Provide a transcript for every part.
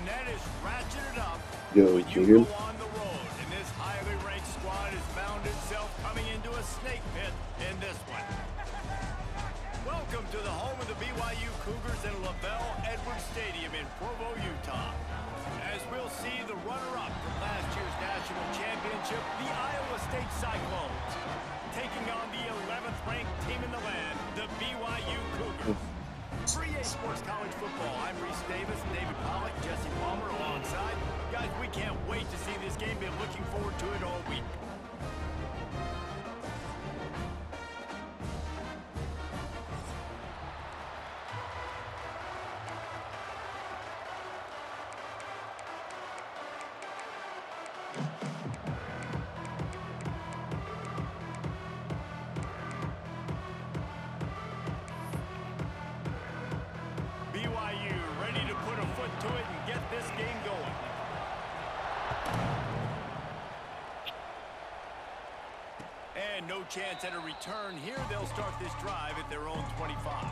that is ratcheted up Yo, when can you you hear go me? on the road. And this highly ranked squad has found itself coming into a snake pit in this one. Welcome to the home of the BYU Cougars in LaVell Edwards Stadium in Provo, Utah. As we'll see the runner-up from last year's national championship, the Iowa State Cyclones, taking on the 11th ranked team in the land, the BYU Cougars. For EA Sports College Football, I'm Reese Davis, David Pollack, Jesse Palmer alongside. Guys, we can't wait to see this game. Been looking forward to it all week. BYU ready to put a foot to it and get this game going. And no chance at a return here. They'll start this drive at their own 25.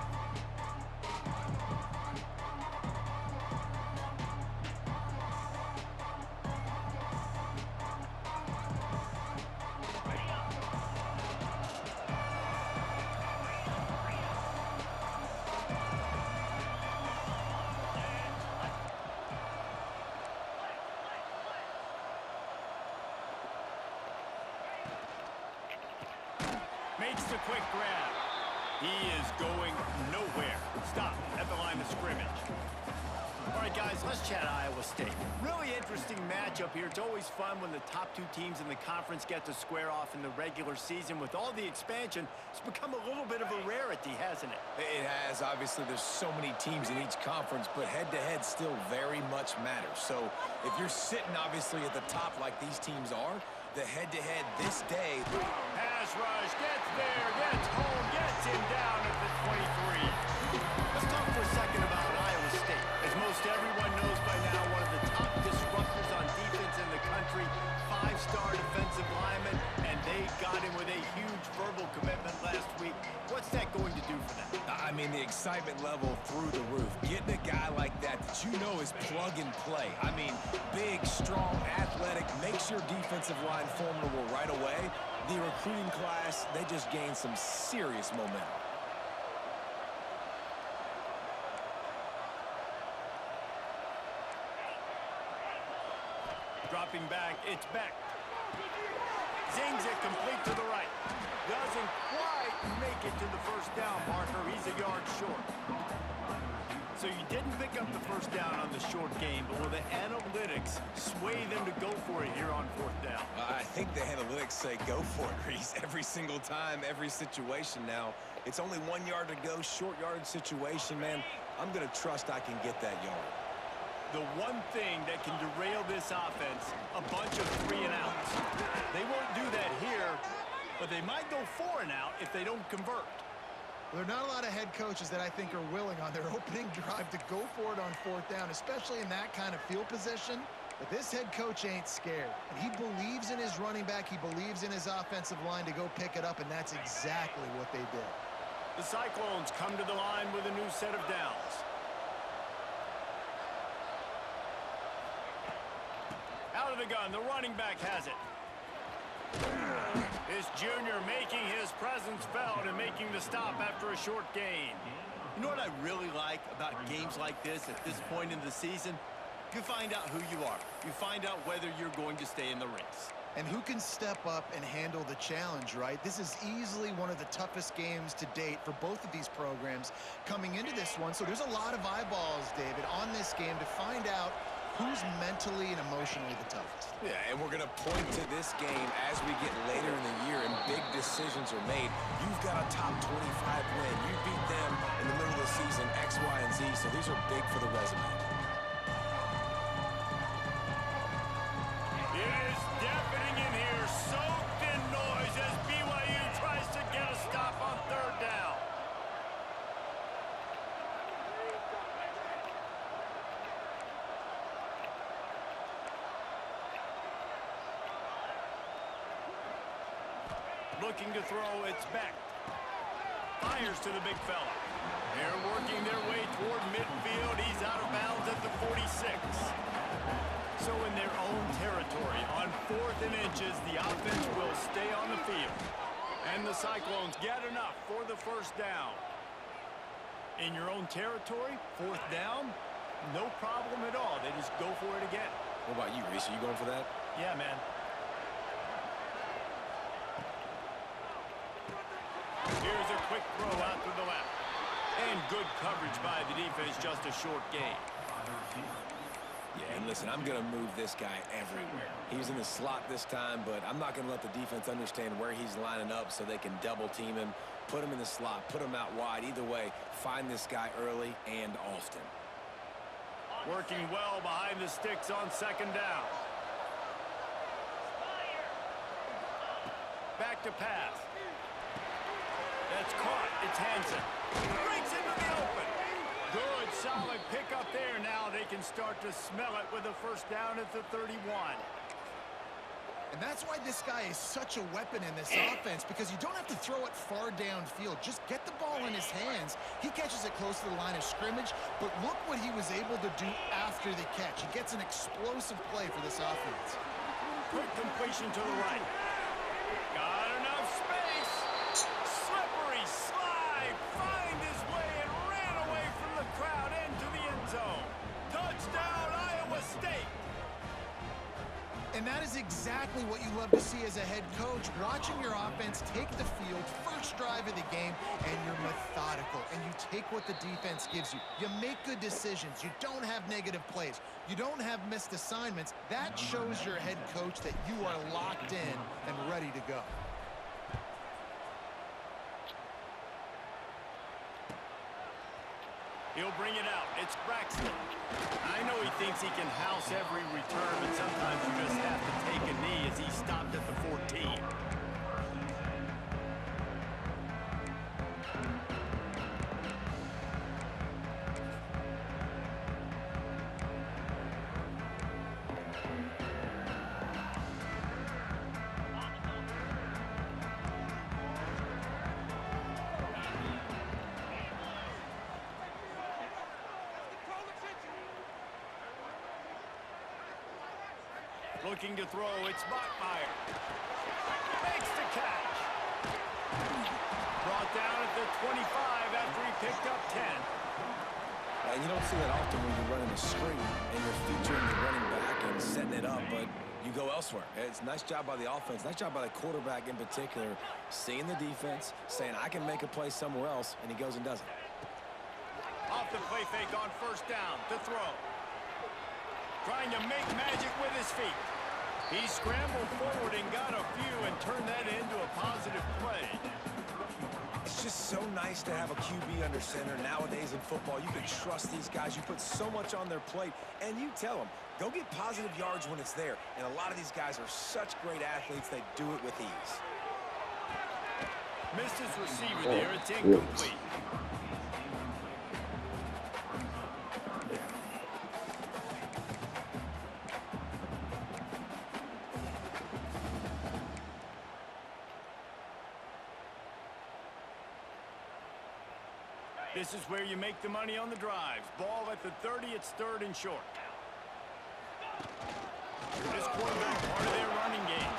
Makes the quick grab. He is going nowhere. Stop at the line of scrimmage. All right, guys, let's chat Iowa State. Really interesting matchup here. It's always fun when the top two teams in the conference get to square off in the regular season. With all the expansion, it's become a little bit of a rarity, hasn't it? It has. Obviously, there's so many teams in each conference, but head-to-head still very much matters. So if you're sitting, obviously, at the top like these teams are, the head-to-head this day. Pass rush, gets there, gets home, gets him down at the 23. Let's talk for a second about Iowa State. As most everyone knows by now, one of the top disruptors on defense in the country, five-star defensive lineman, and they got him with a huge verbal commitment last week. What's that going to do for them? I mean, the excitement level through the roof. Getting a guy like that you know is plug and play. I mean, big, strong, athletic, makes your defensive line formidable right away. The recruiting class, they just gained some serious momentum. Dropping back, it's Beck. Zings it complete to the right. Doesn't quite make it to the first down marker. He's a yard short. So you didn't pick up the first down on the short game, but will the analytics sway them to go for it here on fourth down? I think the analytics say go for it, Reese. Every single time, every situation now. It's only 1 yard to go, short yardage situation, man. I'm going to trust I can get that yard. The one thing that can derail this offense, a bunch of 3 and outs. They won't do that here, but they might go 4 and out if they don't convert. There are not a lot of head coaches that I think are willing on their opening drive to go for it on fourth down, especially in that kind of field position. But this head coach ain't scared. And he believes in his running back. He believes in his offensive line to go pick it up, and that's exactly what they did. The Cyclones come to the line with a new set of downs. Out of the gun, the running back has it. This junior making his presence felt and making the stop after a short gain. You know what I really like about games like this at this point in the season? You find out who you are. You find out whether you're going to stay in the race. And who can step up and handle the challenge, right? This is easily one of the toughest games to date for both of these programs coming into this one. So there's a lot of eyeballs, David, on this game to find out who's mentally and emotionally the toughest. Yeah, and we're going to point to this game as we get later in the year and big decisions are made. You've got a top 25 win. You beat them in the middle of the season, X, Y, and Z, so these are big for the resume. It is deafening in here, soaked in noise as BYU tries to get a stop on third down. Looking to throw, it's Beck. Fires to the big fella. They're working their way toward midfield. He's out of bounds at the 46. Cyclones get enough for the first down. In your own territory, fourth down, no problem at all. They just go for it again. What about you, Reese? Are you going for that? Yeah, man. Here's a quick throw out to the left. And good coverage by the defense, just a short gain. Yeah, and listen, I'm going to move this guy everywhere. He's in the slot this time, but I'm not going to let the defense understand where he's lining up so they can double team him, put him in the slot, put him out wide. Either way, find this guy early and often. Working well behind the sticks on second down. Back to pass. That's caught. It's Hansen. Breaks into the open. Good, solid pickup there. Now they can start to smell it with a first down at the 31. And that's why this guy is such a weapon in this offense, because you don't have to throw it far downfield. Just get the ball in his hands. He catches it close to the line of scrimmage, but look what he was able to do after the catch. He gets an explosive play for this offense. Quick completion to the right. Got enough space. Slippery slide. Find his way and ran away from the crowd into the end zone. Touchdown, Iowa State. And that is exactly what you love to see as a head coach, watching your offense take the field, first drive of the game, and you're methodical, and you take what the defense gives you. You make good decisions. You don't have negative plays. You don't have missed assignments. That shows your head coach that you are locked in and ready to go. He'll bring it out. It's Braxton. I know he thinks he can house every return, but sometimes you just have to take a knee as he stopped at the 14. Looking to throw, it's Bachmeyer. Makes the catch. Brought down at the 25 after he picked up 10. And you don't see that often when you're running a screen and you're featuring the running back and setting it up, but you go elsewhere. It's a nice job by the offense, nice job by the quarterback in particular, seeing the defense, saying I can make a play somewhere else, and he goes and does it. Off the play fake on first down to throw. Trying to make magic with his feet. He scrambled forward and got a few and turned that into a positive play. It's just so nice to have a QB under center. Nowadays in football, you can trust these guys. You put so much on their plate, and you tell them, go get positive yards when it's there. And a lot of these guys are such great athletes, they do it with ease. Missed his receiver there. It's incomplete. This is where you make the money on the drives. Ball at the 30, it's third and short. This quarterback, part of their running game.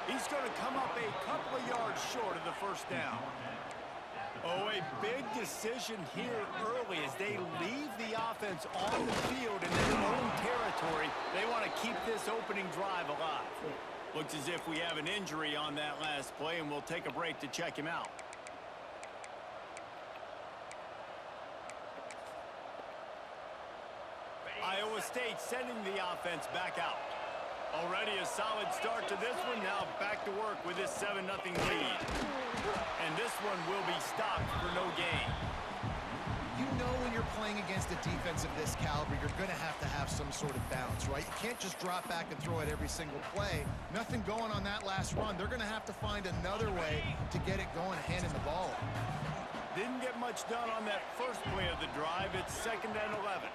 He's going to come up a couple of yards short of the first down. Oh, a big decision here early as they leave the offense on the field in their own territory. They want to keep this opening drive alive. Looks as if we have an injury on that last play, and we'll take a break to check him out. Iowa State sending the offense back out. Already a solid start to this one. Now back to work with this 7-0 lead. And this one will be stopped for no gain. You know when you're playing against a defense of this caliber, you're going to have some sort of balance, right? You can't just drop back and throw it every single play. Nothing going on that last run. They're going to have to find another way to get it going, handing the ball. Didn't get much done on that first play of the drive. It's 2nd and 11.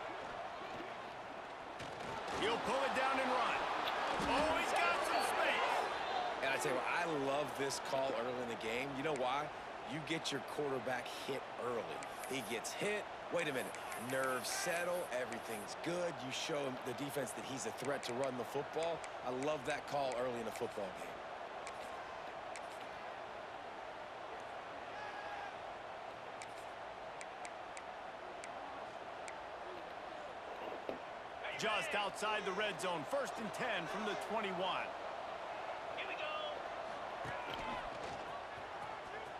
He'll pull it down and run. Oh, he's got some space. And I tell you what, I love this call early in the game. You know why? You get your quarterback hit early. He gets hit. Wait a minute. Nerves settle. Everything's good. You show him the defense that he's a threat to run the football. I love that call early in a football game. just outside the red zone. 1st and 10 from the 21. Here we go.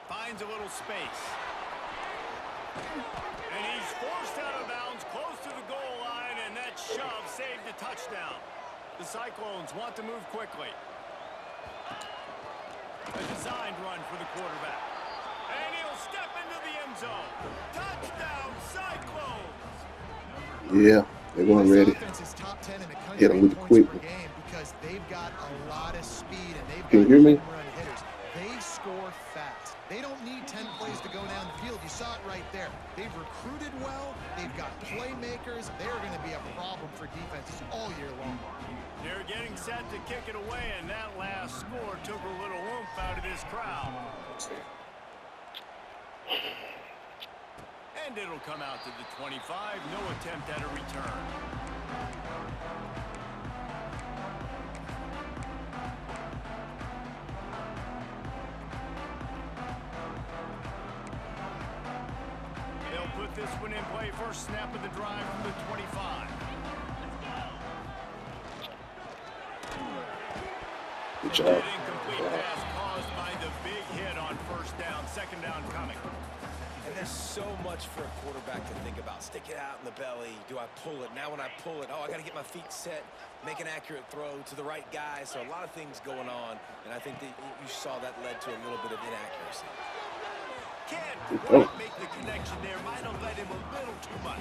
Finds a little space. And he's forced out of bounds close to the goal line, and that shove saved a touchdown. The Cyclones want to move quickly. A designed run for the quarterback. And he'll step into the end zone. Touchdown, Cyclones! Yeah, they're going ready. Top 10 in the country Get them with the quick. per game because they've got a lot of speed and they've got Can you hear me? run hitters. They score fast. They don't need 10 plays to go down the field. You saw it right there. They've recruited well. They've got playmakers. They're going to be a problem for defenses all year long. They're getting set to kick it away, and that last score took a little oomph out of this crowd. And it'll come out to the 25. No attempt at a return. They'll put this one in play. First snap of the drive from the 25. Good job. An incomplete pass caused by the big hit on 1st down. 2nd down coming. And there's so much for a quarterback to think about. Stick it out in the belly. Do I pull it? Now when I pull it, I got to get my feet set, make an accurate throw to the right guy. So a lot of things going on, and I think that you saw that led to a little bit of inaccuracy. Can't quite make the connection there. Might have led him a little too much.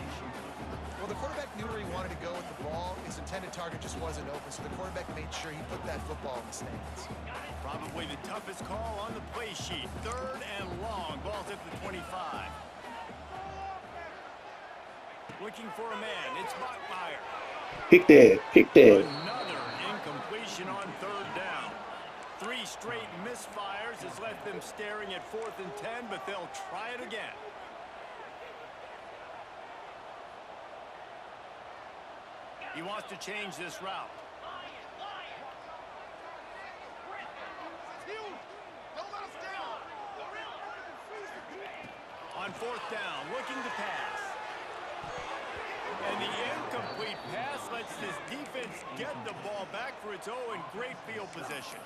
Well, the quarterback knew where he wanted to go with the ball. His intended target just wasn't open, so the quarterback made sure he put that football in the stands. Probably the toughest call on the play sheet. 3rd and long. Ball's at the 25. Looking for a man. It's Bachmeyer. Pick that. Pick that. Another incompletion on 3rd down. 3 straight misfires has left them staring at 4th and 10, but they'll try it again. He wants to change this route. On 4th down, looking to pass. And the incomplete pass lets this defense get the ball back for its own great field position.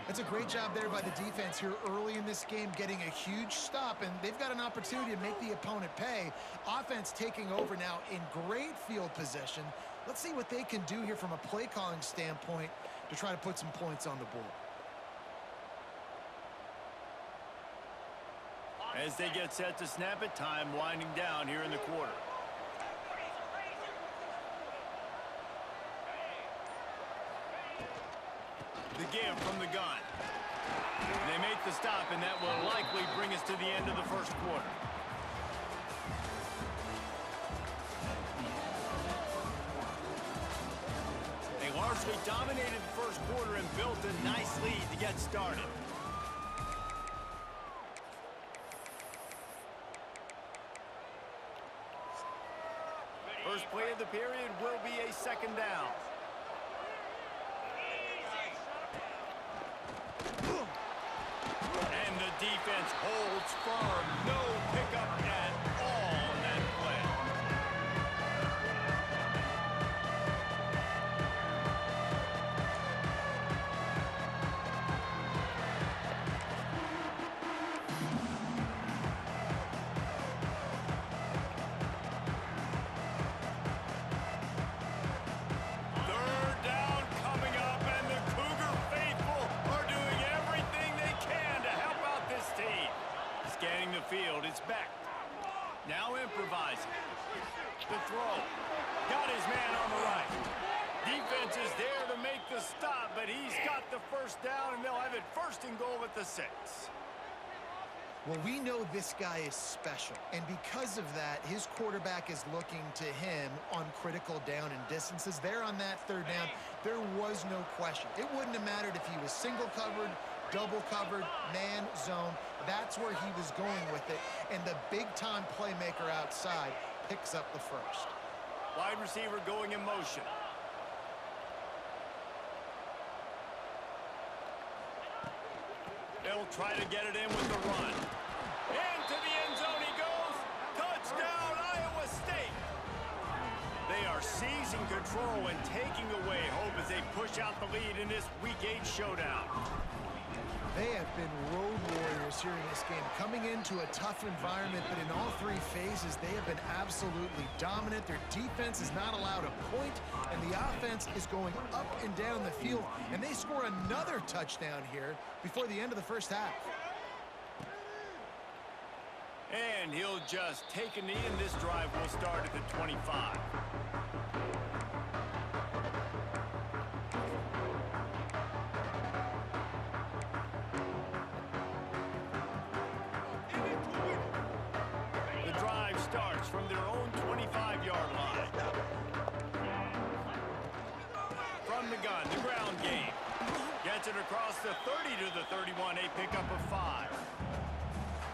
That's a great job there by the defense here early in this game, getting a huge stop, and they've got an opportunity to make the opponent pay. Offense taking over now in great field position. Let's see what they can do here from a play calling standpoint to try to put some points on the board. As they get set to snap it, time winding down here in the quarter. The give from the gun. They make the stop, and that will likely bring us to the end of the 1st quarter. They largely dominated the 1st quarter and built a nice lead to get started. First play of the period will be a 2nd down. And the defense holds firm. No pickup at all on that play. Field, it's back. Now improvising. The throw. Got his man on the right. Defense is there to make the stop, but he's got the 1st down, and they'll have it 1st and goal at the 6. Well, we know this guy is special, and because of that, his quarterback is looking to him on critical down and distances. There on that 3rd down, there was no question. It wouldn't have mattered if he was single covered, double covered, man, zone. That's where he was going with it, and the big-time playmaker outside picks up the 1st. Wide receiver going in motion. They'll try to get it in with the run. Into the end zone he goes. Touchdown, Iowa State. They are seizing control control and taking away hope as they push out the lead in this Week 8 showdown. They have been road warriors here in this game, coming into a tough environment, but in all three phases, they have been absolutely dominant. Their defense is not allowed a point, and the offense is going up and down the field, and they score another touchdown here before the end of the first half. And he'll just take a knee, and this drive will start at the 25. From their own 25-yard line. From the gun, the ground game. Gets it across the 30 to the 31, a pickup of 5.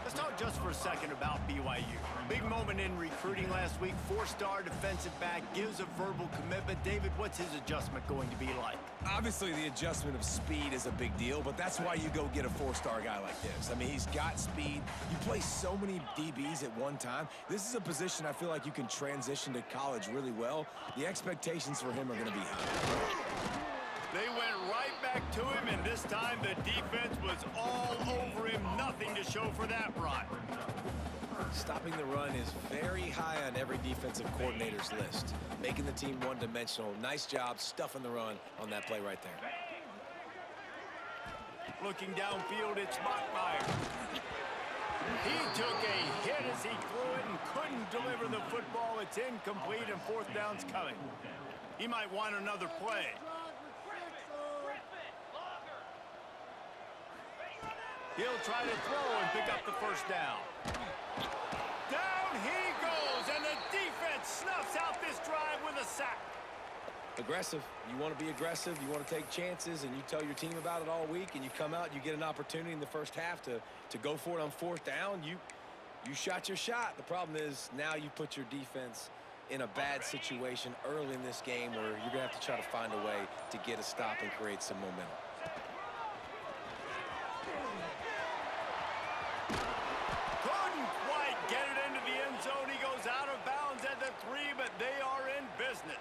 Let's talk just for a second about BYU. Big moment in recruiting last week. 4-star defensive back gives a verbal commitment. David, what's his adjustment going to be like? Obviously, the adjustment of speed is a big deal, but that's why you go get a 4-star guy like this. I mean, he's got speed. You play so many DBs at one time. This is a position I feel like you can transition to college really well. The expectations for him are going to be high. They went right back to him, and this time the defense was all over him. Nothing to show for that run. Stopping the run is very high on every defensive coordinator's list. Making the team one-dimensional. Nice job stuffing the run on that play right there. Looking downfield, it's Bachmeier. He took a hit as he threw it and couldn't deliver the football. It's incomplete, and 4th down's coming. He might want another play. He'll try to throw and pick up the first down. Down he goes, and the defense snuffs out this drive with a sack. Aggressive. You want to be aggressive. You want to take chances, and you tell your team about it all week, and you come out and you get an opportunity in the first half to go for it on 4th down. You shot your shot. The problem is now you put your defense in a bad situation early in this game where you're going to have to try to find a way to get a stop and create some momentum. He goes out of bounds at the 3, but they are in business.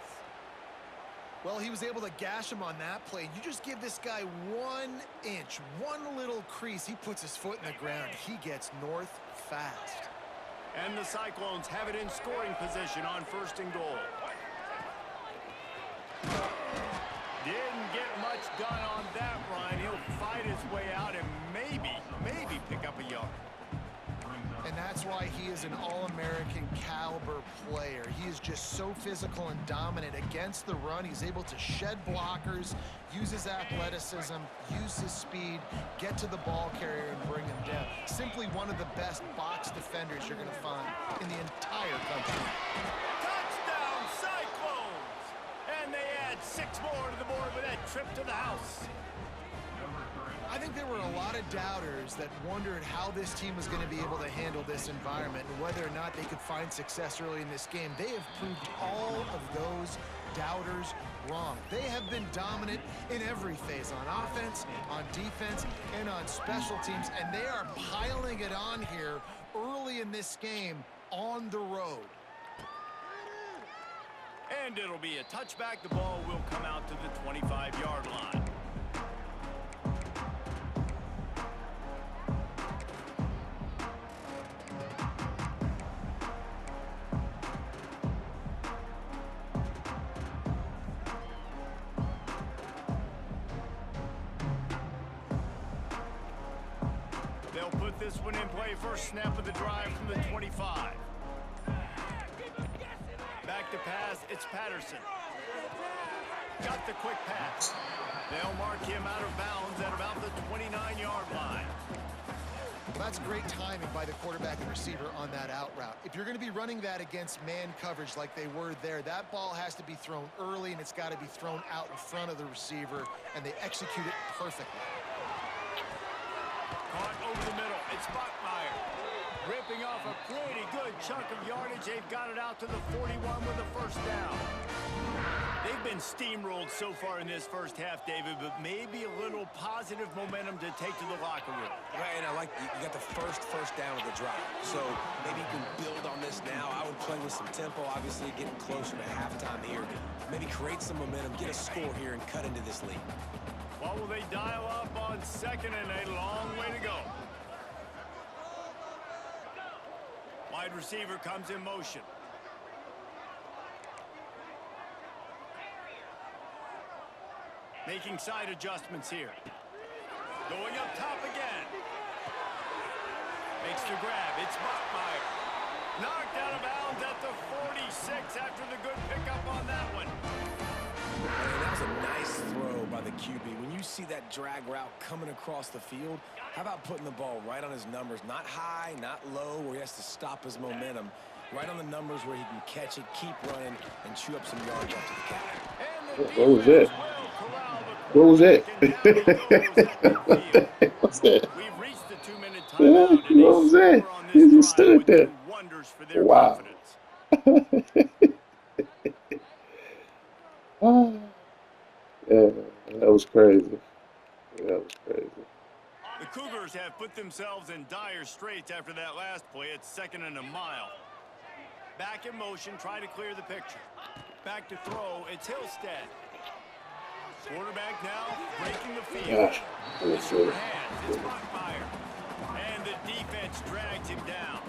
Well, he was able to gash him on that play. You just give this guy 1 inch, one little crease. He puts his foot in the ground. He gets north fast. And the Cyclones have it in scoring position on 1st and goal. Didn't get much done on that run. He'll fight his way out and maybe pick up a yard. And that's why he is an All-American caliber player. He is just so physical and dominant against the run. He's able to shed blockers, use his athleticism, use his speed, get to the ball carrier and bring him down. Simply one of the best box defenders you're going to find in the entire country. Touchdown, Cyclones! And they add 6 more to the board with that trip to the house. I think there were a lot of doubters that wondered how this team was going to be able to handle this environment and whether or not they could find success early in this game. They have proved all of those doubters wrong. They have been dominant in every phase, on offense, on defense, and on special teams, and they are piling it on here early in this game on the road. And it'll be a touchback. The ball will come out to the 25-yard line. They'll put this one in play. First snap of the drive from the 25. Back to pass, it's Patterson. Got the quick pass. They'll mark him out of bounds at about the 29-yard line. Well, that's great timing by the quarterback and receiver on that out route. If you're going to be running that against man coverage like they were there, that ball has to be thrown early, and it's got to be thrown out in front of the receiver, and they execute it perfectly. Caught over the middle. It's Bachmeier. Ripping off a pretty good chunk of yardage. They've got it out to the 41 with a first down. They've been steamrolled so far in this first half, David, but maybe a little positive momentum to take to the locker room. Right, and I like you got the first down of the drive. So maybe you can build on this now. I would play with some tempo, obviously getting closer to halftime here. Maybe create some momentum, get a score here, and cut into this lead. What will they dial up on second and a long way to go? Wide receiver comes in motion. Making side adjustments here. Going up top again. Makes the grab. It's Bachmeier. Knocked out of bounds at the 46 after the good pickup on that one. And that was a nice throw by the QB. When you see that drag route coming across the field, how about putting the ball right on his numbers? Not high, not low, where he has to stop his momentum. Right on the numbers where he can catch it, keep running, and chew up some yards after the catch. What was that? What was that? What's that? We've reached the 2-minute timeout. What was that? He just stood there. Wonders for their Wow. confidence. Yeah, that was crazy. That was crazy. The Cougars have put themselves in dire straits after that last play. It's 2nd and a mile. Back in motion, try to clear the picture. Back to throw, it's Hillstead. Quarterback now breaking the field. Gosh, that The was short good. hands, it's Bachmeier. And the defense drags him down.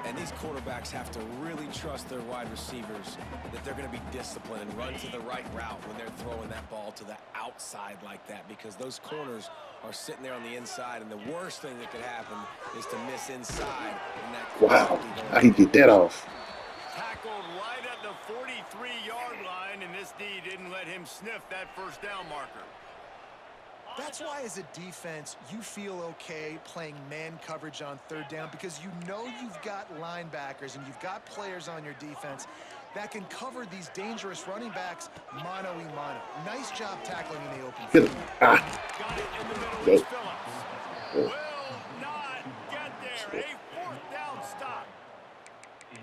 And these quarterbacks have to really trust their wide receivers that they're going to be disciplined and run to the right route when they're throwing that ball to the outside like that, because those corners are sitting there on the inside, and the worst thing that could happen is to miss inside. And that Wow, how he get that off? Tackled right at the 43-yard line, and this D didn't let him sniff that first down marker. That's why, as a defense, you feel okay playing man coverage on 3rd down, because you know you've got linebackers and you've got players on your defense that can cover these dangerous running backs mano-a-mano. Nice job tackling in the open Hit field. him. Ah. Got it in the middle. Go. It's Phillips. Will not get there. A 4th down stop.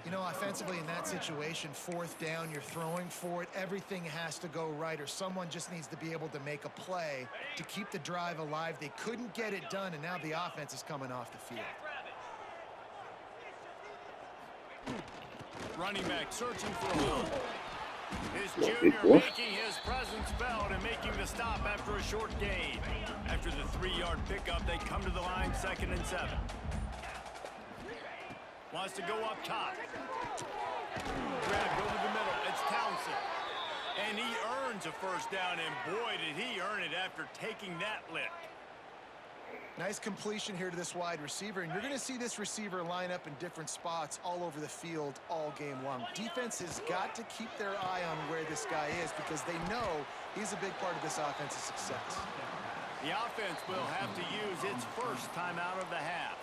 You know, offensively in that situation, 4th down, you're throwing for it. Everything has to go right, or someone just needs to be able to make a play to keep the drive alive. They couldn't get it done, and now the offense is coming off the field. Running back searching for a hole. This Big junior boy. making his presence felt and making the stop after a short gain. After the 3-yard pickup, they come to the line 2nd and 7. Wants to go up top. Grabbed over the middle. It's Townsend. And he earns a first down, and boy, did he earn it after taking that lick. Nice completion here to this wide receiver, and you're going to see this receiver line up in different spots all over the field all game long. Defense has got to keep their eye on where this guy is, because they know he's a big part of this offense's success. The offense will have to use its first time out of the half.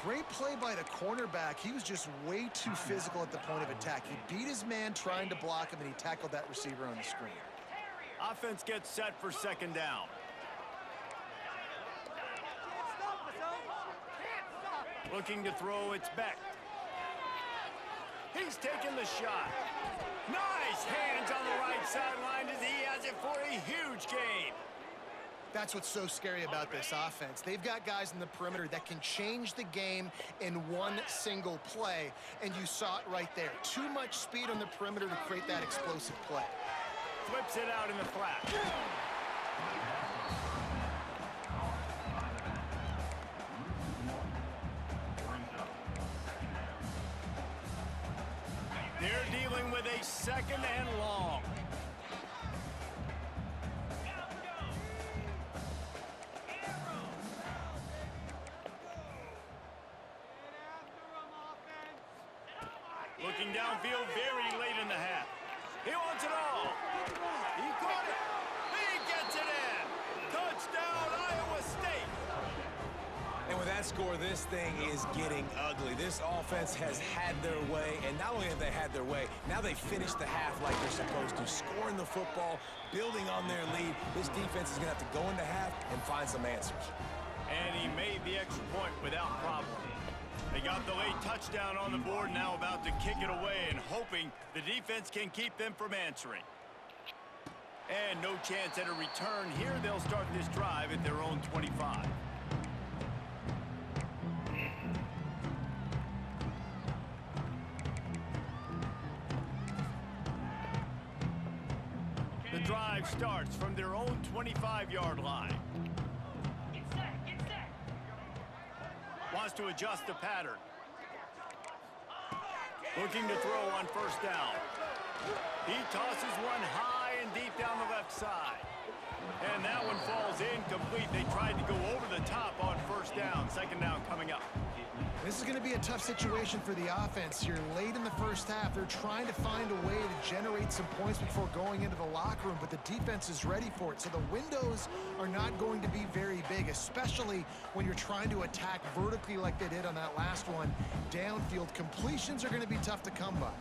Great play by the cornerback. He was just way too physical at the point of attack. He beat his man trying to block him, and he tackled that receiver on the screen. Offense gets set for 2nd down. Looking to throw, it's Beck. He's taking the shot. Nice hands on the right sideline as he has it for a huge gain. That's what's so scary about this offense. They've got guys in the perimeter that can change the game in one single play, and you saw it right there. Too much speed on the perimeter to create that explosive play. Flips it out in the flat. They're dealing with a 2nd and long. Looking downfield very late in the half. He wants it all. He caught it. He gets it in. Touchdown, Iowa State. And with that score, this thing is getting ugly. This offense has had their way, and not only have they had their way, now they finished the half like they're supposed to, scoring the football, building on their lead. This defense is going to have to go into half and find some answers. And he made the extra point without problem. They got the late touchdown on the board, now about to kick it away and hoping the defense can keep them from answering. And no chance at a return here. They'll start this drive at their own 25. The drive starts from their own 25-yard line. Wants to adjust the pattern. Looking to throw on first down. He tosses one high and deep down the left side. And that one falls incomplete. They tried to go over the top on first down. Second down coming up. This is going to be a tough situation for the offense here. Late in the first half, they're trying to find a way to generate some points before going into the locker room, but the defense is ready for it. So the windows are not going to be very big, especially when you're trying to attack vertically like they did on that last one. Downfield completions are going to be tough to come by.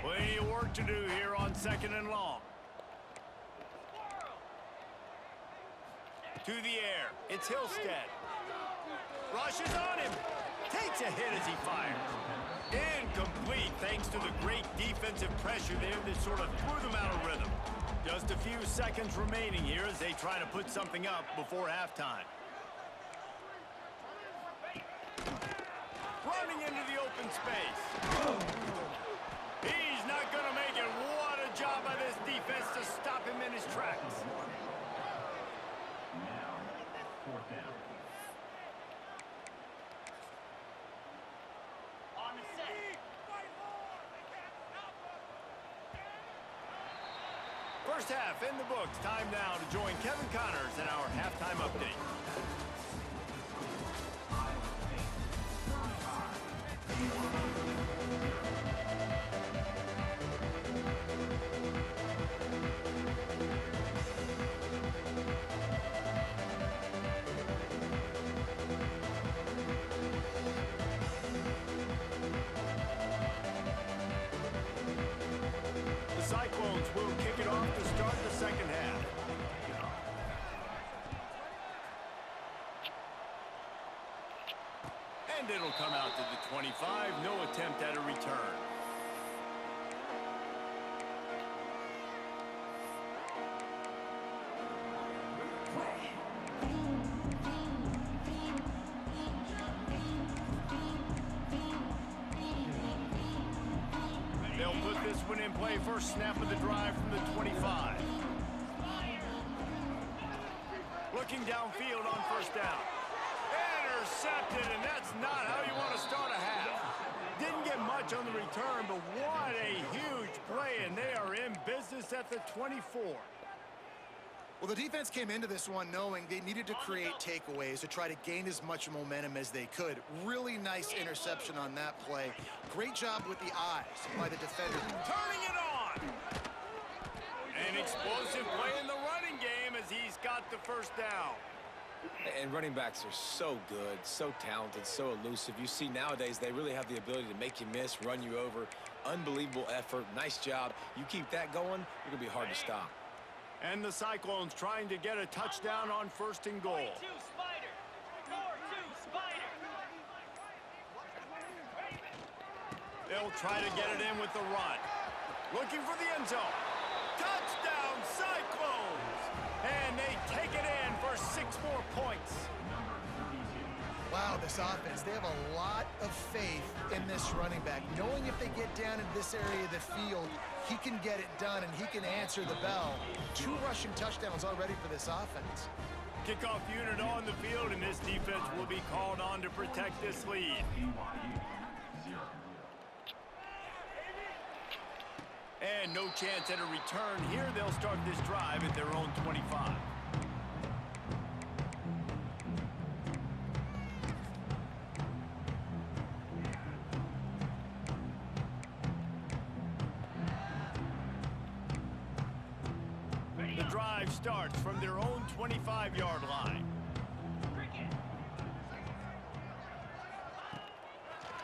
Plenty of work to do here on second and long. To the air. It's Hillstead. Rushes on him. Takes a hit as he fires. Incomplete thanks to the great defensive pressure there that sort of threw them out of rhythm. Just a few seconds remaining here as they try to put something up before halftime. Running into the open space. He's not going to make it. What a job by this defense to stop him in his tracks. First half in the books. Time now to join Kevin Connors in our halftime update. Cyclones will kick it off to start the second half. And it'll come out to the 25. No attempt at a return. They'll put this one in play. First snap of the drive from the 25. Looking downfield on first down. Intercepted, and that's not how you want to start a half. Didn't get much on the return, but what a huge play, and they are in business at the 24. Well, the defense came into this one knowing they needed to create takeaways to try to gain as much momentum as they could. Really nice interception on that play. Great job with the eyes by the defender. Turning it on! An explosive play in the running game as he's got the first down. And running backs are so good, so talented, so elusive. You see nowadays they really have the ability to make you miss, run you over. Unbelievable effort. Nice job. You keep that going, you're going to be hard to stop. And the Cyclones trying to get a touchdown on first and goal. 4-2 Spider. 4-2 Spider. They'll try to get it in with the run. Looking for the end zone. Touchdown, Cyclones! And they take it in for 6 more points. Wow, this offense, they have a lot of faith in this running back. Knowing if they get down in this area of the field, he can get it done and he can answer the bell. 2 rushing touchdowns already for this offense. Kickoff unit on the field, and this defense will be called on to protect this lead. And no chance at a return here. They'll start this drive at their own 25. The drive starts from their own 25-yard line.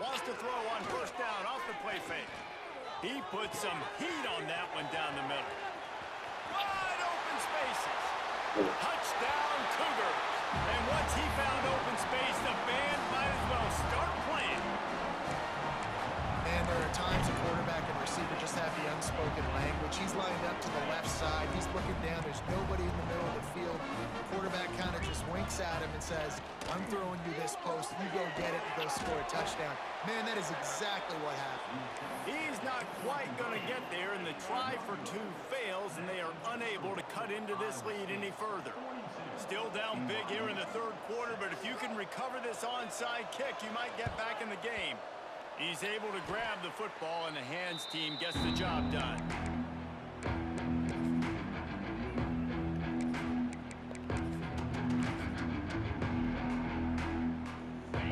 Wants to throw on first down off the play fake. He put some heat on that one down the middle. Wide open spaces. Touchdown, Cougars. And once he found open space, the band might as well start playing. And there are times a quarterback and receiver just have the unspoken language. He's lined up to the left side. He's looking down. There's nobody in the middle of the field. Quarterback kind of just winks at him and says, I'm throwing you this post. You go get it and go score a touchdown. Man, that is exactly what happened. He's not quite going to get there, and the try for two fails, and they are unable to cut into this lead any further. Still down big here in the third quarter, but if you can recover this onside kick, you might get back in the game. He's able to grab the football, and the hands team gets the job done.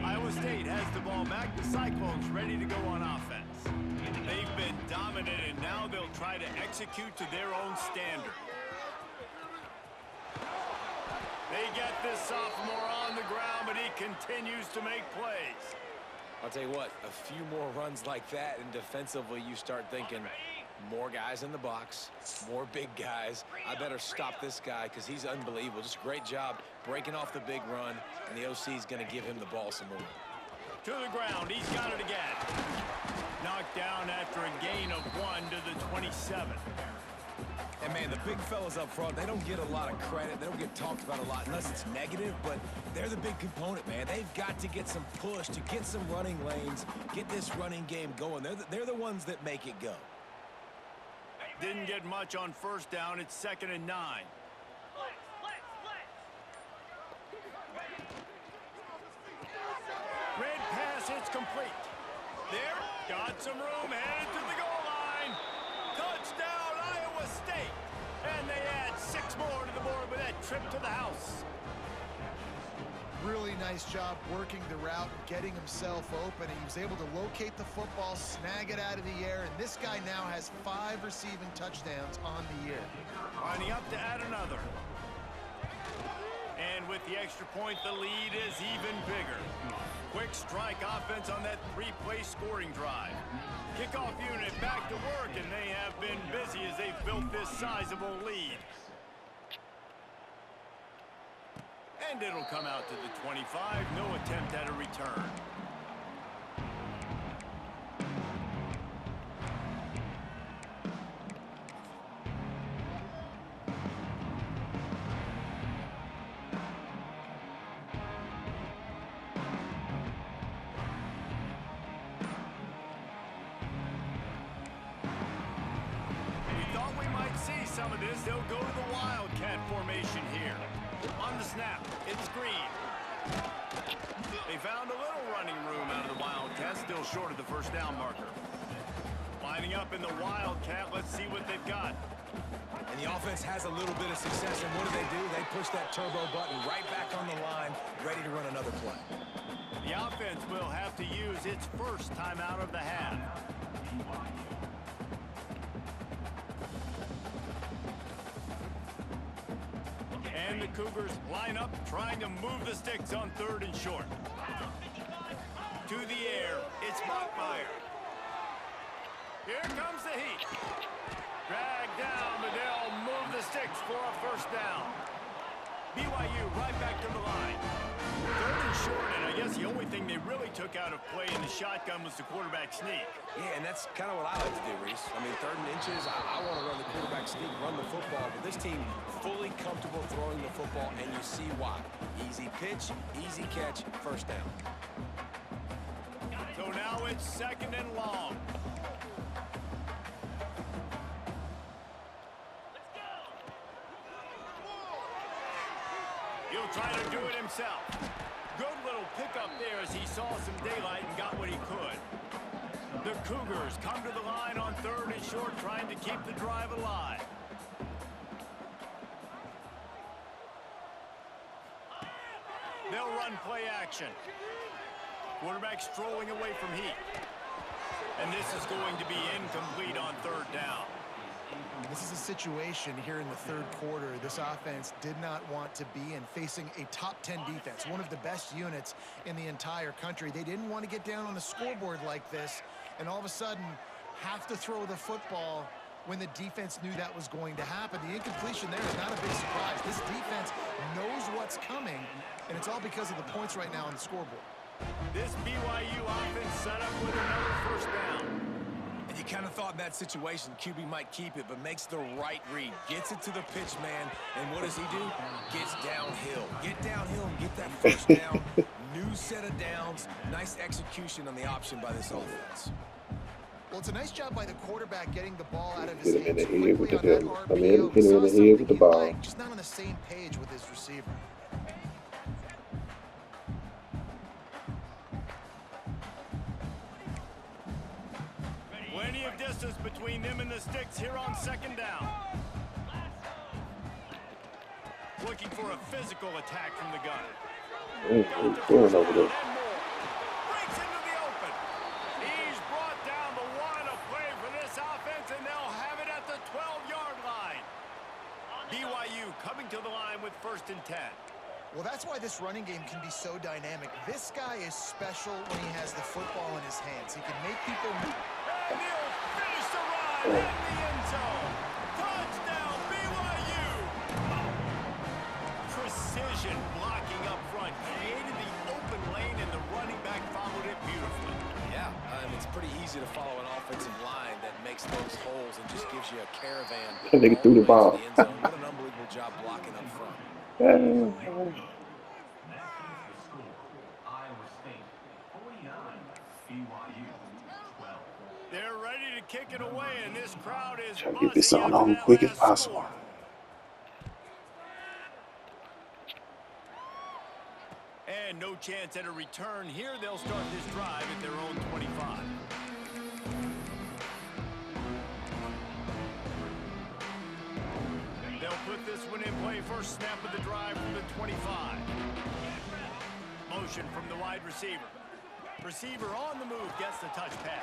Iowa State has the ball back. The Cyclones ready to go on offense. They've been dominant, and now they'll try to execute to their own standard. They get this sophomore on the ground, but he continues to make plays. I'll tell you what, a few more runs like that, and defensively you start thinking, more guys in the box, more big guys. I better stop this guy because he's unbelievable. Just a great job breaking off the big run, and the OC is going to give him the ball some more. To the ground, he's got it again. Knocked down after a gain of 1 to the 27. And, man, the big fellas up front, they don't get a lot of credit. They don't get talked about a lot unless it's negative, but they're the big component, man. They've got to get some push, to get some running lanes, get this running game going. They're the ones that make it go. Didn't get much on first down. It's 2nd and 9. Red pass hits complete. There, got some room, headed to the goal line. Touchdown, Iowa State. And they add 6 more to the board with that trip to the house. Really nice job working the route and getting himself open. He was able to locate the football, snag it out of the air, and this guy now has 5 receiving touchdowns on the year. Lining up to add another. And with the extra point, the lead is even bigger. Quick strike offense on that 3-play scoring drive. Kickoff unit back to work, and they have been busy as they've built this sizable lead. And it'll come out to the 25. No attempt at a return. Some of this, they'll go to the Wildcat formation here. On the snap, it's Green. They found a little running room out of the Wildcat, still short of the first down marker. Lining up in the Wildcat, let's see what they've got. And the offense has a little bit of success, and what do? They push that turbo button right back on the line, ready to run another play. The offense will have to use its first timeout of the half. And the Cougars line up, trying to move the sticks on 3rd and short. To the air, it's Mockmeyer. Here comes the heat. Dragged down, but they'll move the sticks for a first down. BYU right back to the line. 3rd and short, and I guess the only thing they really took out of play in the shotgun was the quarterback sneak. Yeah, and that's kind of what I like to do, Reese. I mean, 3rd and inches, I want to run the quarterback sneak, run the football, but this team fully comfortable throwing the football, and you see why. Easy pitch, easy catch, first down. So now it's 2nd and long. He'll try to do it himself. Good little pickup there as he saw some daylight and got what he could. The Cougars come to the line on 3rd and short, trying to keep the drive alive. They'll run play action. Quarterback strolling away from heat. And this is going to be incomplete on 3rd down. This is a situation here in the 3rd quarter this offense did not want to be in, facing a top 10 defense, one of the best units in the entire country. They didn't want to get down on the scoreboard like this and all of a sudden have to throw the football when the defense knew that was going to happen. The incompletion there is not a big surprise. This defense knows what's coming, and it's all because of the points right now on the scoreboard. This BYU offense set up with another first down. And you kind of thought in that situation QB might keep it, but makes the right read. Gets it to the pitch man, and what does he do? Gets downhill. Get downhill and get that first down. New set of downs. Nice execution on the option by this offense. Well, it's a nice job by the quarterback getting the ball out of his Hit him in hands the head with quickly the on that helmet. I mean, RPO. hit him in the head with the ball. Just not on the same page with his receiver. Plenty of distance between them and the sticks here on second down. Looking for a physical attack from the gun. What are doing over there? Breaks into the open. He's brought down the line of play for this offense, and they'll have it at the 12-yard line. BYU coming to the line with 1st and 10. Well, that's why this running game can be so dynamic. This guy is special when he has the football in his hands. He can make people move. And he'll finish the run in the end zone. Touchdown, BYU. Precision blocking up front. Created the open lane, and the running back followed it beautifully. Yeah, it's pretty easy to follow an offensive line that makes those holes and just gives you a caravan. That nigga threw the ball. To the end zone. What an unbelievable job blocking up front. They're ready to kick it away, and this crowd is Try to get this buzzing on after quick that as last possible. score. And no chance at a return here. They'll start this drive at their own 25. They'll put this one in play. First snap of the drive from the 25. Motion from the wide receiver. Receiver on the move, gets the touch pass.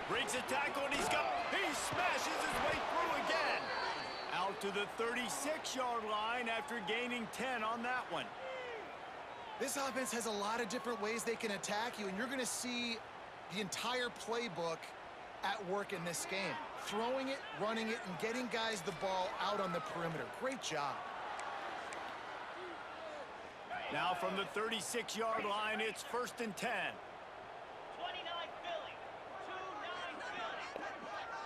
Breaks a tackle, and he smashes his way through again. Out to the 36-yard line after gaining 10 on that one. This offense has a lot of different ways they can attack you, and you're going to see the entire playbook at work in this game. Throwing it, running it, and getting guys the ball out on the perimeter. Great job. Now from the 36-yard line, it's 1st and 10. 29 Philly. 29 Philly.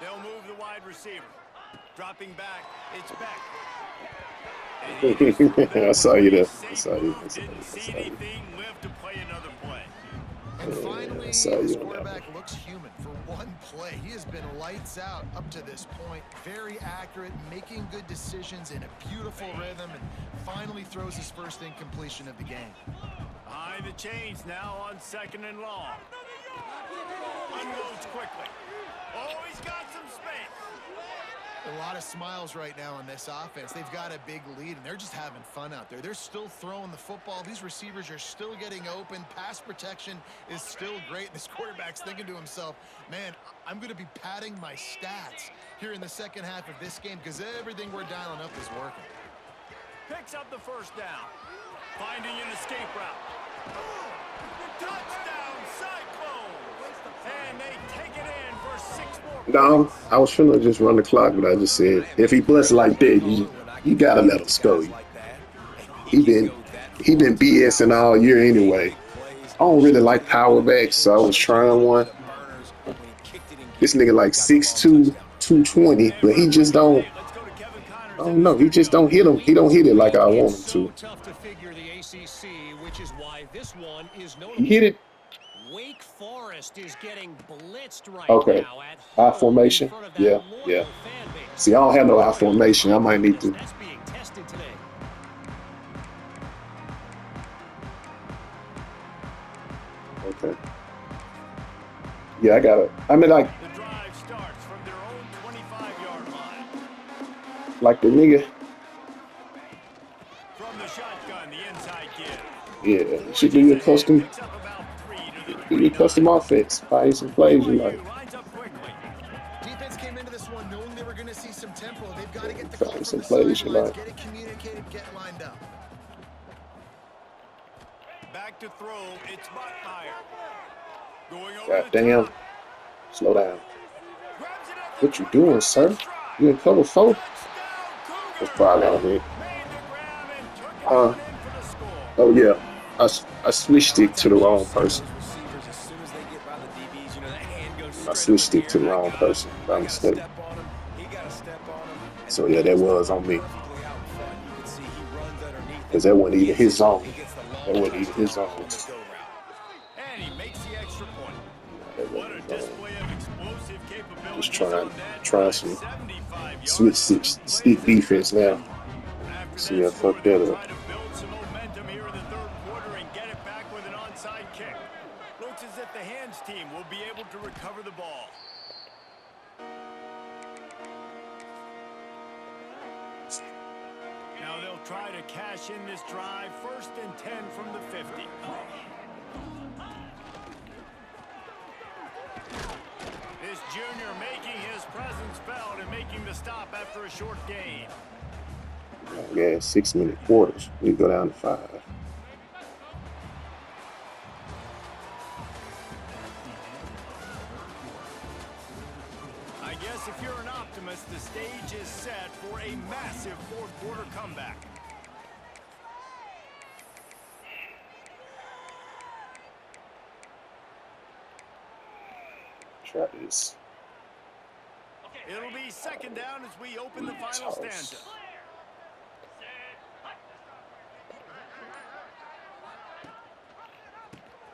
They'll move the wide receiver. Dropping back, it's Beck. I saw you there. I saw you. Didn't see anything, lived to play another play. And finally, I saw this you on that quarterback looks human for one play. He has been lights out up to this point. Very accurate, making good decisions in a beautiful rhythm, and finally throws his first incompletion of the game. Behind the chains now on 2nd and long. Unloads quickly. Oh, he's got some space. A lot of smiles right now on this offense. They've got a big lead, and they're just having fun out there. They're still throwing the football. These receivers are still getting open. Pass protection is still great. This quarterback's thinking to himself, man, I'm going to be padding my stats here in the second half of this game because everything we're dialing up is working. Picks up the first down. Finding an escape route. Touchdown, Cyclones! And they take it in for 6 more points. No, I was finna just run the clock, but I just said, if he blessed like that, you gotta let him score you. He been BSing all year anyway. I don't really like power backs, so I was trying one. This nigga like 6'2", 220, but he just don't. I don't know. He just don't hit him. He don't hit it like I want him to. Tough to figure the ACC, which is why this one is He notable. hit it. Wake Forest is getting blitzed right Okay. now at I home formation. in front of that Yeah, loyal yeah. fan base. See, I don't have no I formation. I might need to. That's being tested today. Okay. Yeah, I got it. I mean, The drive starts from their own 25-yard line. like the nigga. From the shotgun, the inside give. Yeah, you should do your custom. Picks up about 3 to the Do your custom offense. Find some plays you like. lines up quickly. Defense came into this one knowing they were going to see some tempo. They've got to get the Find call from some the plays you sidelines, like. get it communicated, get lined up. Back to throw, it's Bachmeyer. Going over God the damn. top. Slow down. Grabs it at What you doing, sir? You in cover 4? That's probably on it. Oh yeah. I switched it to the wrong person. I switched it to the wrong person by mistake. So yeah, that was on me. Because that wasn't even his zone. That wasn't even his zone. And he makes the extra point. That What a wasn't his zone. display of explosive capabilities. Just try some stick defense now. See, I fucked that up. Try to build some momentum here in the third quarter and get it back with an onside kick. Looks as if the hands team will be able to recover the ball. Now they'll try to cash in this drive. 1st and 10 from the 50. This junior making his presence felt and making the stop after a short gain. Yeah, 6-minute quarters. We go down to 5. I guess if you're an optimist, the stage is set for a massive fourth quarter comeback. Try this. It'll be 2nd down as we open the final stanza.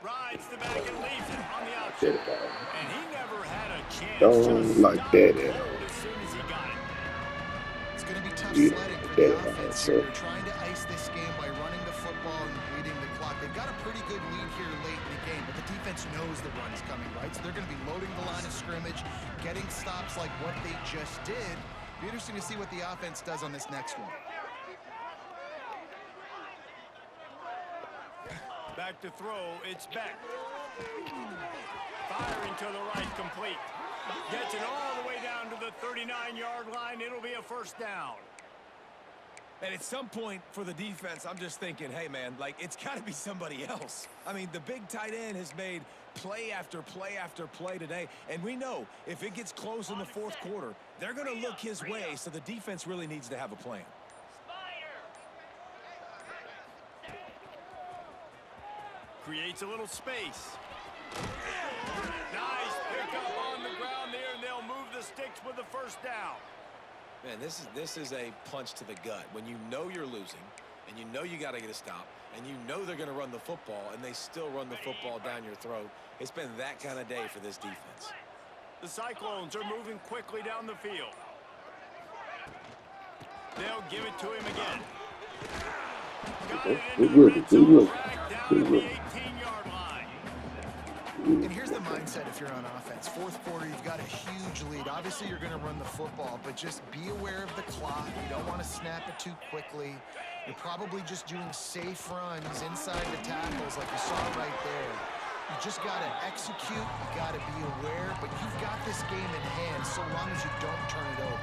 Rides the back and leaves it on the outside. And he never had a chance. Don't like that at all. As soon as he got it. It's going to be tough Yeah, sledding for that the offense so. here. They're trying to ice this game by running the football and bleeding the clock. They've got a pretty good lead here late in the game, but the defense knows the run is coming, right? So they're going to be loading the line of scrimmage, getting stops like what they just did. Be interesting to see what the offense does on this next one. Back to throw, it's Beck. Firing to the right, complete. Gets it all the way down to the 39-yard line. It'll be a 1st down. And at some point for the defense, I'm just thinking, hey, man, like, it's got to be somebody else. I mean, the big tight end has made play after play after play today. And we know if it gets close in the 4th quarter, they're going to look his way. So the defense really needs to have a plan. Creates a little space. Nice pickup on the ground there, and they'll move the sticks with the 1st down. Man, this is a punch to the gut. When you know you're losing, and you know you got to get a stop, and you know they're going to run the football, and they still run the football down your throat. It's been that kind of day for this defense. The Cyclones are moving quickly down the field. They'll give it to him again. Got it into the red zone, dragged down at the 18-yard line. And here's the mindset if you're on offense. 4th quarter, you've got a huge lead. Obviously, you're going to run the football, but just be aware of the clock. You don't want to snap it too quickly. You're probably just doing safe runs inside the tackles like you saw right there. You just got to execute. You got to be aware, but you've got this game in hand so long as you don't turn it over.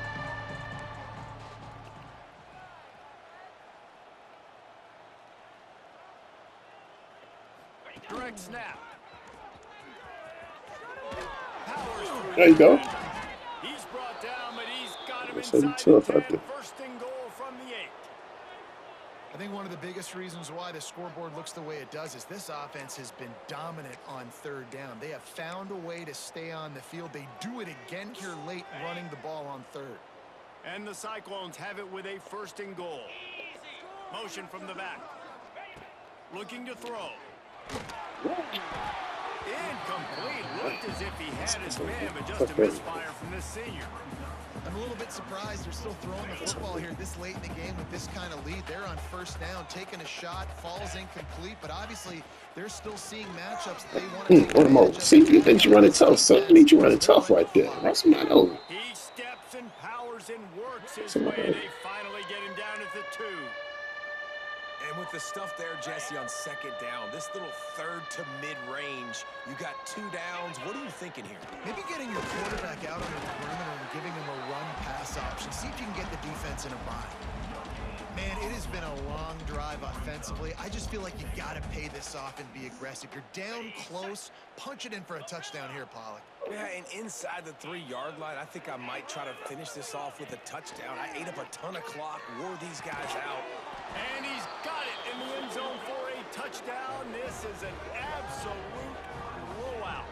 Direct snap. Powers through. There you go. He's brought down, but he's got him That's inside tough the right 10. there. 1st and goal from the 8. I think one of the biggest reasons why the scoreboard looks the way it does is this offense has been dominant on 3rd down. They have found a way to stay on the field. They do it again here late, running the ball on 3rd. And the Cyclones have it with a 1st and goal. Motion from the back. Looking to throw. Incomplete. Looked as if he had his man, but just a misfire from this senior. I'm a little bit surprised they're still throwing the football here this late in the game with this kind of lead. They're on 1st down, taking a shot, falls incomplete, but obviously they're still seeing matchups that they want to take advantage of. See, you think you run it tough, son. You need you running tough right there. That's not over. He steps and powers and works his way. They finally get him down at the 2. And with the stuff there, Jesse, on 2nd down, this little 3rd to mid-range, you got 2 downs. What are you thinking here? Maybe getting your quarterback out on the perimeter and giving him a run-pass option. See if you can get the defense in a bind. Man, it has been a long drive offensively. I just feel like you got to pay this off and be aggressive. You're down close. Punch it in for a touchdown here, Pollock. Yeah, and inside the 3-yard line, I think I might try to finish this off with a touchdown. I ate up a ton of clock, wore these guys out. And he's got it in the end zone for a touchdown. This is an absolute blowout.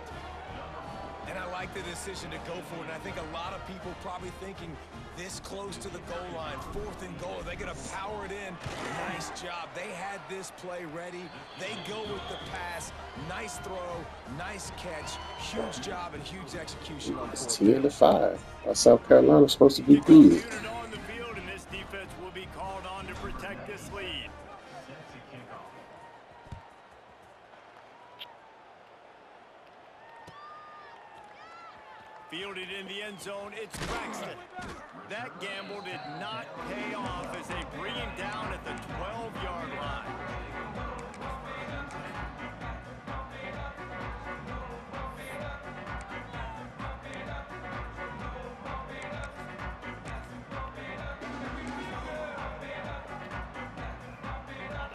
And I like the decision to go for it. And I think a lot of people probably thinking this close to the goal line, 4th and goal, are they going to power it in? Nice job. They had this play ready. They go with the pass. Nice throw, nice catch. Huge job and huge execution on 4th. It's 10-5. South Carolina's supposed to be good. Unit on the field, and this defense will be called on to protect this lead. Fielded in the end zone, it's Braxton. That gamble did not pay off as they bring him down at the 12-yard line.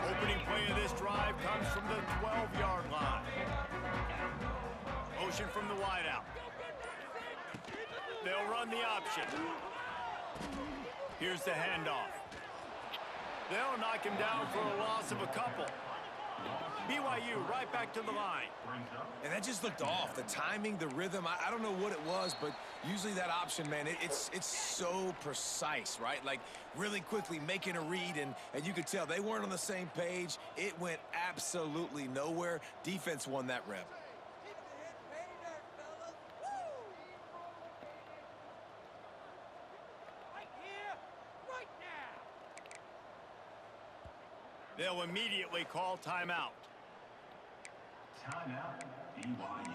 Opening play of this drive comes from the 12-yard line. Motion from the wideout. They'll run the option. Here's the handoff. They'll knock him down for a loss of a couple. BYU right back to the line. And that just looked off. The timing, the rhythm, I don't know what it was, but usually that option, man, it's so precise, right? Like really quickly making a read, and you could tell they weren't on the same page. It went absolutely nowhere. Defense won that rep. They'll immediately call timeout. Timeout, BYU.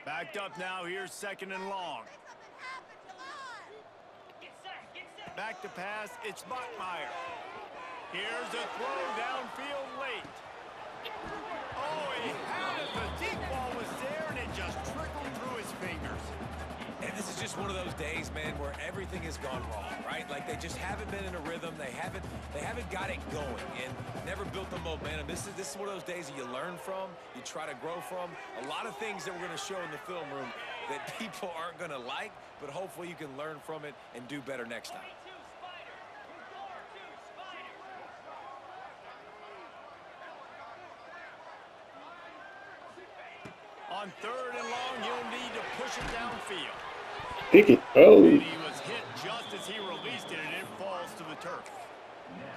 Backed up now, here's 2nd and long. Back to pass, it's Bachmeier. Here's a throw downfield late. Oh, he had it. The deep ball was there, and it just trickled through his fingers. And this is just one of those days, man, where everything has gone wrong, right? Like they just haven't been in a rhythm. They haven't got it going and never built the momentum. This is one of those days that you learn from, you try to grow from. A lot of things that we're going to show in the film room that people aren't going to like, but hopefully you can learn from it and do better next time. On 3rd and long, he'll need to push it downfield. Pick it. Oh. And he was hit just as he released it, and it falls to the turf.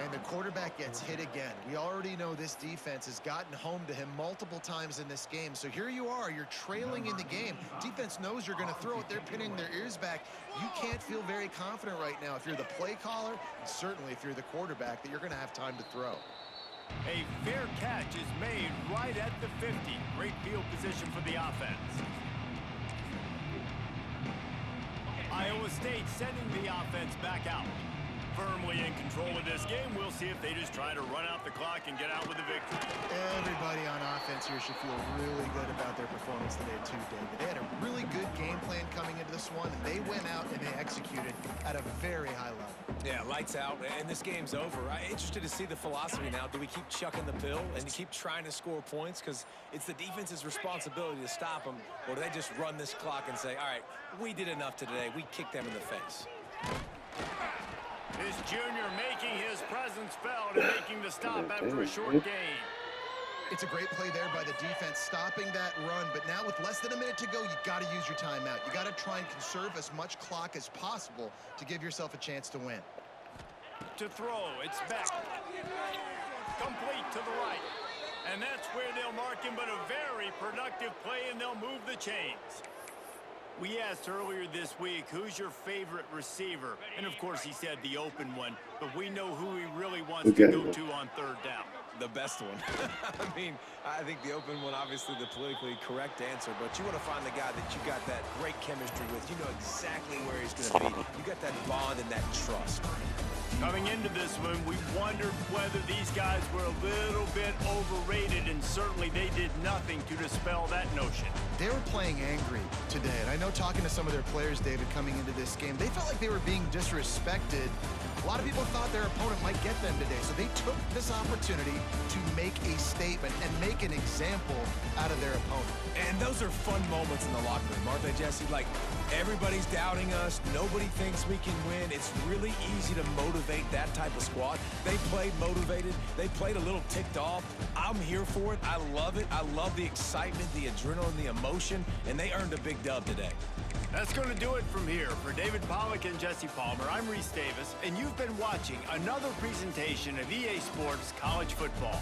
And the quarterback gets hit again. We already know this defense has gotten home to him multiple times in this game. So here you are, you're trailing in the game. Defense knows you're going to throw it. They're pinning their ears back. You can't feel very confident right now if you're the play caller, and certainly if you're the quarterback, that you're going to have time to throw. A fair catch is made right at the 50. Great field position for the offense. Iowa State sending the offense back out. Firmly in control of this game. We'll see if they just try to run out the clock and get out with the victory. Everybody on offense here should feel really good about their performance today too, David. They had a really good game plan coming into this one, and they went out and they executed at a very high level. Yeah, lights out, and this game's over. I'm interested to see the philosophy now. Do we keep chucking the pill and keep trying to score points because it's the defense's responsibility to stop them, or do they just run this clock and say, all right, we did enough today. We kicked them in the face. This junior making his presence felt and making the stop after a short gain. It's a great play there by the defense, stopping that run. But now with less than a minute to go, you got to use your timeout. You got to try and conserve as much clock as possible to give yourself a chance to win. To throw, it's back. Complete to the right. And that's where they'll mark him, but a very productive play, and they'll move the chains. We asked earlier this week, who's your favorite receiver? And, of course, he said the open one, but we know who he really wants to go to on 3rd down. The best one. I mean, I think the open one, obviously the politically correct answer, but you want to find the guy that you got that great chemistry with. You know exactly where he's going to be. You got that bond and that trust. Coming into this one, we wondered whether these guys were a little bit overrated, and certainly they did nothing to dispel that notion. They were playing angry today, and I know talking to some of their players, David, coming into this game, they felt like they were being disrespected. A lot of people thought their opponent might get them today, so they took this opportunity to make a statement and make an example out of their opponent. And those are fun moments in the locker room, aren't they, Jesse? Like, everybody's doubting us. Nobody thinks we can win. It's really easy to motivate that type of squad. They played motivated. They played a little ticked off. I'm here for it. I love it. I love the excitement, the adrenaline, the emotion, and they earned a big dub today. That's going to do it from here. For David Pollack and Jesse Palmer, I'm Reese Davis, and you've been watching another presentation of EA Sports College Football.